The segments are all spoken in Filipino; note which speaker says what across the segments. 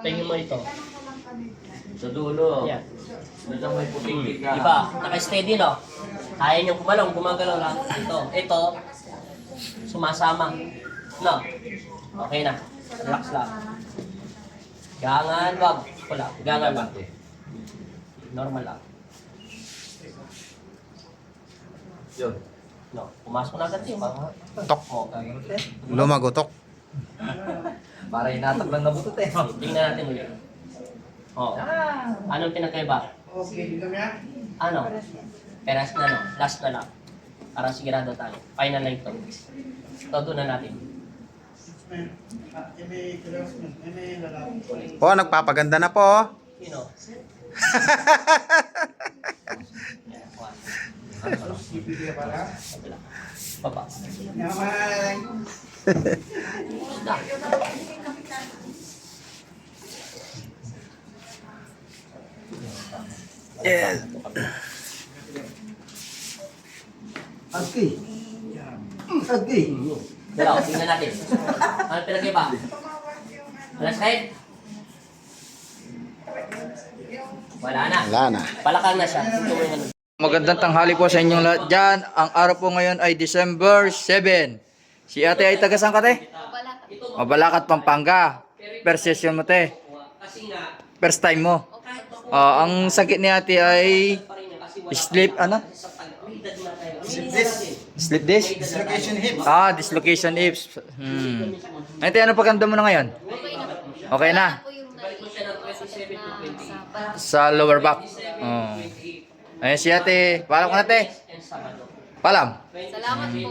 Speaker 1: Tingin mo ito.
Speaker 2: Sa dulo.
Speaker 1: Yan.
Speaker 2: Doon lang may puting tika.
Speaker 1: Diba? Naka-steady, no? Kaya niyong gumagalaw lang. Ito, sumasama. No? Okay na. Relax lang. Gangan, wag. Wala. Gangan lang. Normal lang.
Speaker 2: Yun.
Speaker 1: No, pumasok na agad yung mga.
Speaker 3: Tok. Lumagotok.
Speaker 2: Para hinatak lang na butot eh.
Speaker 1: Tingnan natin ulit. Oh. Anong pinagkaiba? Ano? Peras na, no? Last na lang. Para sigurado tayo. Final na ito. Todo na natin.
Speaker 3: Po, nagpapaganda na po.
Speaker 1: Sino? Baba.
Speaker 3: Yes.
Speaker 2: Agi. Agi.
Speaker 1: Dalaw, tingnan natin. Ano pinagkaiba? Alas kahit? Wala na.
Speaker 3: Wala na.
Speaker 1: Palakang na siya. Ito mo yung ano.
Speaker 4: Magandang tanghali po sa inyong lahat dyan. Ang araw po ngayon ay December 7. Si ate ay taga saan ka, te? Mabalacat, Pampanga. First session mo, te.
Speaker 1: Kasi nga,
Speaker 4: First time mo. Ang sakit ni ate ay sleep, ano? Sleep disc?
Speaker 3: Dislocation hip.
Speaker 4: Dislocation hips. Ate, ano paganda mo na ngayon? Okay na. Sa lower back. Ayun si ate. Paalam ko na, te. Paalam.
Speaker 5: Salamat po.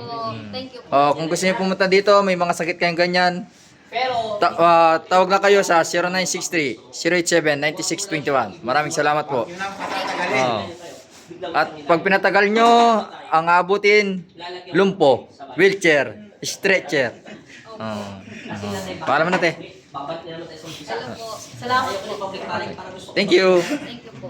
Speaker 5: Thank you po.
Speaker 4: Kung gusto niyo pumunta dito, may mga sakit kayong ganyan,
Speaker 1: pero,
Speaker 4: tawag na kayo sa 0963-087-9621. Maraming salamat po. At pag pinatagal nyo, ang abutin, lumpo, wheelchair, stretcher. Paalam na, te.
Speaker 1: babat niya naman tayo sa umpisa.
Speaker 5: Salamat po. Salamat po.
Speaker 1: Public parking para gusto ko.
Speaker 4: Thank you.
Speaker 5: Thank you po.